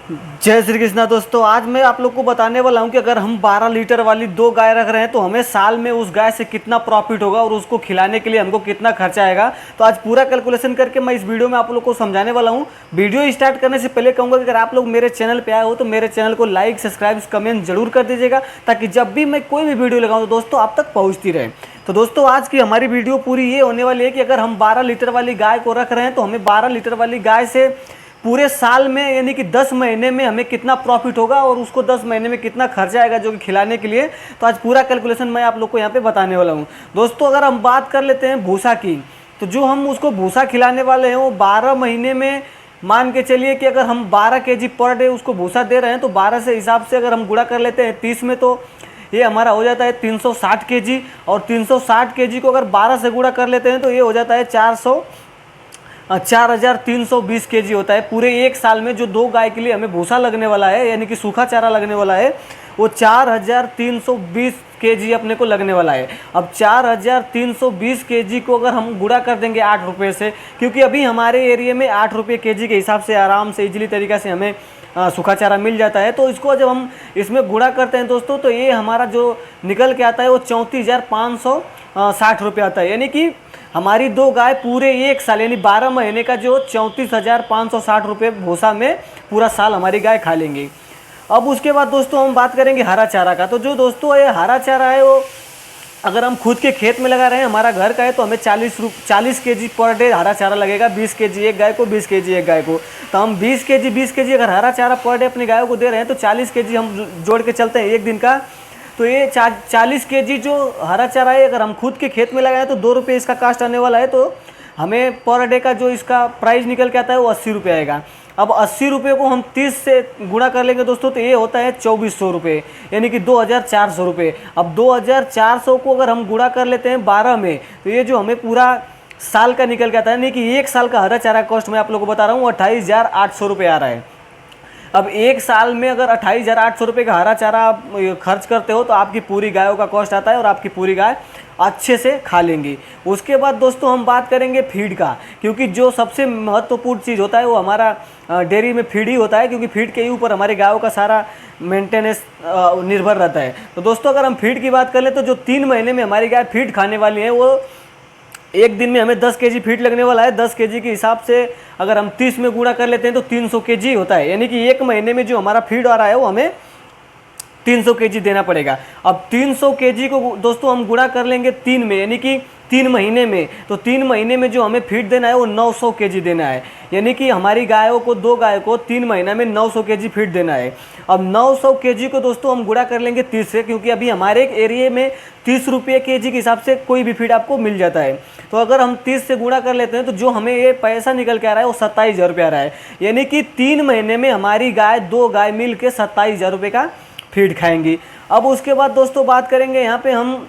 जय श्री कृष्णा दोस्तों। आज मैं आप लोग को बताने वाला हूं कि अगर हम 12 लीटर वाली दो गाय रख रहे हैं तो हमें साल में उस गाय से कितना प्रॉफिट होगा और उसको खिलाने के लिए हमको कितना खर्चा आएगा। तो आज पूरा कैलकुलेशन करके मैं इस वीडियो में आप लोग को समझाने वाला हूं। वीडियो स्टार्ट करने से पहले कहूँगा कि अगर आप लोग मेरे चैनल पर आए हो तो मेरे चैनल को लाइक, सब्सक्राइब, कमेंट जरूर कर दीजिएगा, ताकि जब भी मैं कोई भी वीडियो लगाऊँ तो दोस्तों आप तक पहुँचती रहे। तो दोस्तों आज की हमारी वीडियो पूरी ये होने वाली है कि अगर हम 12 लीटर वाली गाय को रख रहे हैं तो हमें 12 लीटर वाली गाय से पूरे साल में यानी कि 10 महीने में हमें कितना प्रॉफिट होगा और उसको 10 महीने में कितना खर्चा आएगा जो कि खिलाने के लिए। तो आज पूरा कैलकुलेशन मैं आप लोग को यहाँ पे बताने वाला हूँ। दोस्तों अगर हम बात कर लेते हैं भूसा की, तो जो हम उसको भूसा खिलाने वाले हैं वो 12 महीने में मान के चलिए कि अगर हम 12 केजी पर डे उसको भूसा दे रहे हैं तो 12 से हिसाब से अगर हम गुणा कर लेते हैं 30 में, तो ये हमारा हो जाता है 360 केजी। और 360 केजी को अगर 12 से गुणा कर लेते हैं तो ये हो जाता है 4,320 केजी होता है। पूरे एक साल में जो दो गाय के लिए हमें भूसा लगने वाला है यानी कि सूखा चारा लगने वाला है वो 4,320 केजी अपने को लगने वाला है। अब 4,320 केजी को अगर हम गुणा कर देंगे 8 रुपये से, क्योंकि अभी हमारे एरिया में 8 रुपये केजी के हिसाब से आराम से इजीली तरीक़ा से हमें सूखा चारा मिल जाता है। तो इसको जब हम इसमें गुणा करते हैं दोस्तों तो ये हमारा जो निकल के आता है वो 34,560 रुपये आता है। यानी कि हमारी दो गाय पूरे एक साल यानी 12 महीने का जो 34,560 रुपये भूसा में पूरा साल हमारी गाय खा लेंगी। अब उसके बाद दोस्तों हम बात करेंगे हरा चारा का। तो जो दोस्तों ये हरा चारा है वो अगर हम खुद के खेत में लगा रहे हैं, हमारा घर का है, तो हमें 40 केजी पर डे हरा चारा लगेगा। 20 केजी एक गाय को, 20 केजी एक गाय को। तो हम 20 केजी अगर हरा चारा पर डे अपनी गायों को दे रहे हैं तो 40 केजी हम जोड़ के चलते हैं एक दिन का। तो ये 40 केजी जो हरा चारा है अगर हम खुद के खेत में लगाएं तो 2 रुपये इसका कास्ट आने वाला है। तो हमें पर डे का जो इसका प्राइस निकल के आता है वो 80 रुपये आएगा। अब 80 रुपये को हम 30 से गुणा कर लेंगे दोस्तों तो ये होता है 2400 रुपये यानी कि 2,400 रुपये। अब 2,400 को अगर हम गुणा कर लेते हैं 12 में तो ये जो हमें पूरा साल का निकल के आता है, यानी कि एक साल का हरा चारा कॉस्ट मैं आप लोगों को बता रहा हूँ 28,800 रुपये आ रहा है। अब एक साल में अगर 28,800 रुपये का हरा चारा आप खर्च करते हो तो आपकी पूरी गायों का कॉस्ट आता है और आपकी पूरी गाय अच्छे से खा लेंगी। उसके बाद दोस्तों हम बात करेंगे फीड का, क्योंकि जो सबसे महत्वपूर्ण चीज़ होता है वो हमारा डेयरी में फीड ही होता है, क्योंकि फीड के ही ऊपर हमारी गायों का सारा मेंटेनेंस निर्भर रहता है। तो दोस्तों अगर हम फीड की बात कर ले तो जो 3 महीने में हमारी गाय फीड खाने वाली है वो एक दिन में हमें 10 केजी फीड लगने वाला है। 10 केजी के हिसाब से अगर हम 30 में गुणा कर लेते हैं तो 300 केजी होता है। यानी कि एक महीने में जो हमारा फीड आ रहा है वो हमें 300 केजी देना पड़ेगा। अब 300 केजी को दोस्तों हम गुणा कर लेंगे 3 में, यानी कि 3 महीने में। तो 3 महीने में जो हमें फीड देना है वो 900 केजी देना है। यानी कि हमारी गायों को, दो गाय को 3 महीना में 900 केजी फीड देना है। अब 900 केजी को दोस्तों हम गुणा कर लेंगे 30 से, क्योंकि अभी हमारे एक एरिए में 30 रुपये केजी के हिसाब से कोई भी फीड आपको मिल जाता है। तो अगर हम 30 से गुणा कर लेते हैं तो जो हमें ये पैसा निकल के आ रहा है वो 27,000 रुपये आ रहा है। यानी कि 3 महीने में हमारी गाय, दो गाय मिल के 27,000 रुपये का फीड खाएंगी। अब उसके बाद दोस्तों बात करेंगे यहाँ पे हम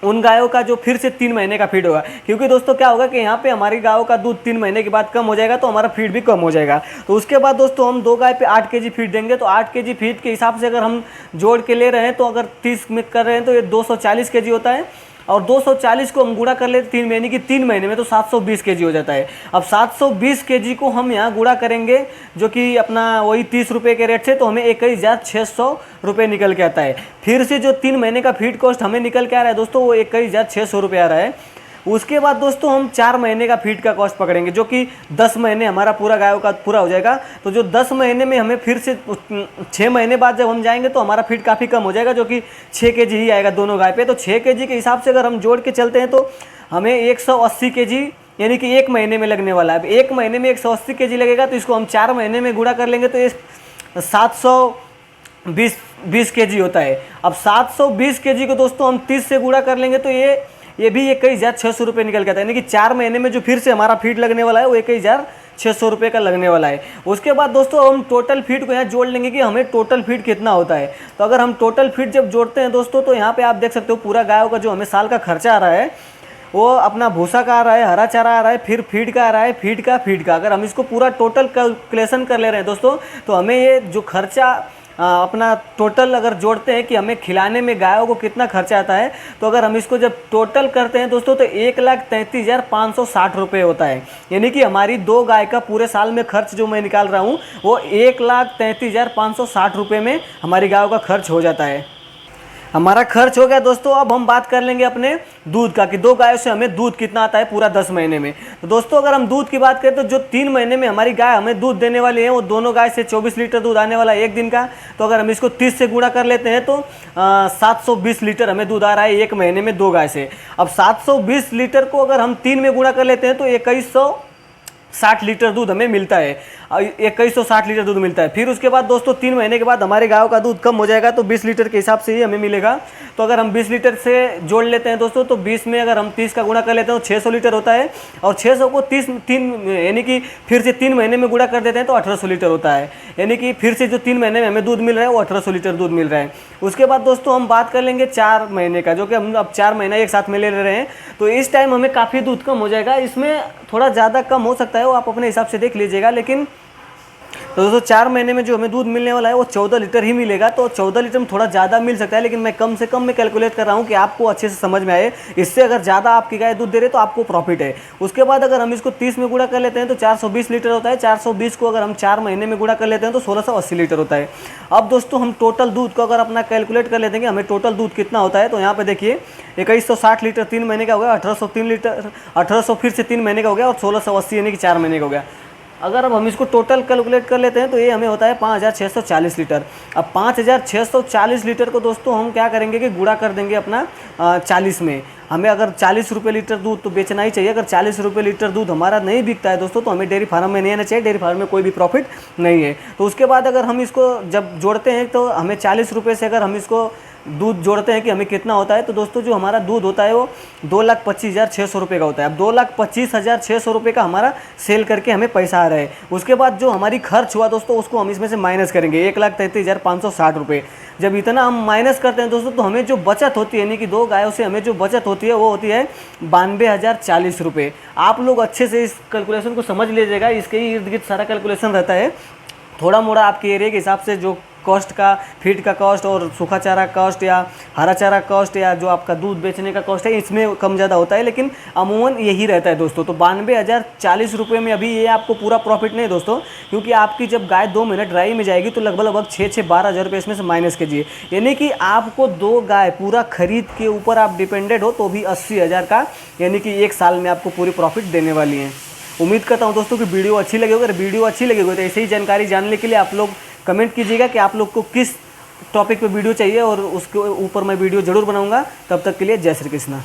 उन गायों का जो फिर से 3 महीने का फीड होगा, क्योंकि दोस्तों क्या होगा कि यहाँ पे हमारी गायों का दूध 3 महीने के बाद कम हो जाएगा तो हमारा फीड भी कम हो जाएगा। तो उसके बाद दोस्तों हम दो गाय पे 8 केजी फीड देंगे। तो 8 केजी फीड के हिसाब से अगर हम जोड़ के ले रहे हैं तो अगर 30 में कर रहे हैं तो ये 240 केजी होता है। और 240 को हम गुणा कर लेते 3 महीने की, 3 महीने में तो 720 केजी हो जाता है। अब 720 केजी को हम यहाँ गुणा करेंगे जो कि अपना वही 30 रुपये के रेट से, तो हमें 21,600 रुपये निकल के आता है। फिर से जो 3 महीने का फीड कॉस्ट हमें निकल के आ रहा है दोस्तों वो 21,600 रुपये आ रहा है। उसके बाद दोस्तों हम 4 महीने का फीड का कॉस्ट पकड़ेंगे जो कि 10 महीने हमारा पूरा गायों का पूरा हो जाएगा। तो जो 10 महीने में हमें फिर से 6 महीने बाद जब हम जाएंगे तो हमारा फीड काफ़ी कम हो जाएगा जो कि 6 केजी ही आएगा दोनों गाय पे। तो 6 केजी के हिसाब से अगर हम जोड़ के चलते हैं तो हमें 180 केजी यानी कि एक महीने में लगने वाला है। अब एक महीने में 180 केजी लगेगा तो इसको हम 4 महीने में गुणा कर लेंगे तो ये 720 केजी होता है। अब 720 केजी को दोस्तों हम 30 से गुणा कर लेंगे तो ये भी 21,600 रुपये निकल के आता है। यानी कि 4 महीने में जो फिर से हमारा फीड लगने वाला है वो 21,600 रुपये का लगने वाला है। उसके बाद दोस्तों हम टोटल फीड को यहाँ जोड़ लेंगे कि हमें टोटल फीड कितना होता है। तो अगर हम टोटल फीड जब जोड़ते हैं दोस्तों तो यहाँ पे आप देख सकते हो पूरा गायों का जो हमें साल का खर्चा आ रहा है वो अपना भूसा का आ रहा है, हरा चारा आ रहा है, फिर फीड का आ रहा है, फीड का। अगर हम इसको पूरा टोटल कैलकुलेशन कर ले रहे हैं दोस्तों तो हमें ये जो खर्चा अपना टोटल अगर जोड़ते हैं कि हमें खिलाने में गायों को कितना खर्चा आता है, तो अगर हम इसको जब टोटल करते हैं दोस्तों तो 1,33,560 रुपये होता है। यानी कि हमारी 2 गाय का पूरे साल में खर्च जो मैं निकाल रहा हूँ वो 1,33,560 रुपये में हमारी गायों का खर्च हो जाता है। हमारा खर्च हो गया दोस्तों। अब हम बात कर लेंगे अपने दूध का कि 2 गायों से हमें दूध कितना आता है पूरा 10 महीने में। तो दोस्तों अगर हम दूध की बात करें तो जो 3 महीने में हमारी गाय हमें दूध देने वाली है वो दोनों गाय से 24 लीटर दूध आने वाला है एक दिन का। तो अगर हम इसको 30 से गुणा कर लेते हैं तो 720 लीटर हमें दूध आ रहा है एक महीने में 2 गाय से। अब 720 लीटर को अगर हम 3 में गुणा कर लेते हैं तो 2160 लीटर दूध हमें मिलता है। 2160 लीटर दूध मिलता है। फिर उसके बाद दोस्तों 3 महीने के बाद हमारे गायों का दूध कम हो जाएगा तो 20 लीटर के हिसाब से ही हमें मिलेगा। तो अगर हम 20 लीटर से जोड़ लेते हैं दोस्तों तो 20 में अगर हम 30 का गुणा कर लेते हैं तो 600 लीटर होता है। और 600 को 3 यानी कि फिर से 3 महीने में गुणा कर देते हैं तो 1800 लीटर होता है। यानी कि फिर से जो 3 महीने में हमें दूध मिल रहा है वो 1800 लीटर दूध मिल रहा है। उसके बाद दोस्तों हम बात कर लेंगे 4 महीने का, जो कि हम अब 4 महीना एक साथ में ले रहे हैं। तो इस टाइम हमें काफ़ी दूध कम हो जाएगा। इसमें थोड़ा ज़्यादा कम हो सकता है, वो आप अपने हिसाब से देख लीजिएगा। लेकिन तो दोस्तों 4 महीने में जो हमें दूध मिलने वाला है वो 14 लीटर ही मिलेगा। तो 14 लीटर में थोड़ा ज़्यादा मिल सकता है, लेकिन मैं कम से कम में कैलकुलेट कर रहा हूँ कि आपको अच्छे से समझ में आए। इससे अगर ज़्यादा आपकी गाय दूध दे रही तो आपको प्रॉफिट है। उसके बाद अगर हम इसको 30 में गुणा कर लेते हैं तो 420 लीटर होता है। 420 को अगर हम 4 महीने में गुणा कर लेते हैं तो 1680 लीटर होता है। अब दोस्तों हम टोटल दूध को अगर अपना कैलकुलेट कर लेते हैं कि हमें टोटल दूध कितना होता है, तो यहाँ पर देखिए 2160 लीटर 3 महीने का हो गया, 1803 लीटर 1800 फिर से 3 महीने का हो गया और 1680 यानी कि 4 महीने का हो गया। अगर अब हम इसको टोटल कैलकुलेट कर लेते हैं तो ये हमें होता है 5640 लीटर। अब 5640 लीटर को दोस्तों हम क्या करेंगे कि गुणा कर देंगे अपना 40 में। हमें अगर 40 रुपये लीटर दूध तो बेचना ही चाहिए। अगर 40 रुपये लीटर दूध हमारा नहीं बिकता है दोस्तों तो हमें डेयरी फार्म में नहीं आना चाहिए। डेयरी फार्म में कोई भी प्रॉफिट नहीं है। तो उसके बाद अगर हम इसको जब जोड़ते हैं तो हमें 40 रुपये से अगर हम इसको दूध जोड़ते हैं कि हमें कितना होता है, तो दोस्तों जो हमारा दूध होता है वो 2,25,600 रुपये का होता है। अब 2,25,600 रुपये का हमारा सेल करके हमें पैसा आ रहा है। उसके बाद जो हमारी खर्च हुआ दोस्तों उसको हम इसमें से माइनस करेंगे 1,33,560 रुपये। जब इतना हम माइनस करते हैं दोस्तों तो हमें जो बचत होती है, यानी कि 2 गायों से हमें जो बचत होती है वो होती है 92,040 रुपये। आप लोग अच्छे से इस कैलकुलेशन को समझ लीजिएगा। इसके ही इर्द गिर्द सारा कैलकुलेशन रहता है। थोड़ा मोड़ा आपके एरिया के हिसाब से जो कॉस्ट का, फीड का कॉस्ट और सूखा चारा कॉस्ट या हरा चारा कॉस्ट या जो आपका दूध बेचने का कॉस्ट है, इसमें कम ज़्यादा होता है, लेकिन अमूमन यही रहता है दोस्तों। तो 92,040 रुपये में अभी ये आपको पूरा प्रॉफिट नहीं दोस्तों, क्योंकि आपकी जब गाय 2 महीने ड्राई में जाएगी तो लगभग 6-12 हज़ार रुपये इसमें से माइनस कीजिए। यानी कि आपको 2 गाय पूरा खरीद के ऊपर आप डिपेंडेड हो तो भी 80,000 का, यानी कि 1 साल में आपको पूरी प्रॉफिट देने वाली हैं। उम्मीद करता हूं दोस्तों कि वीडियो अच्छी लगी होगी। अगर वीडियो अच्छी लगी हो तो ऐसे ही जानकारी जानने के लिए आप लोग कमेंट कीजिएगा कि आप लोग को किस टॉपिक पे वीडियो चाहिए और उसके ऊपर मैं वीडियो ज़रूर बनाऊंगा। तब तक के लिए जय श्री कृष्णा।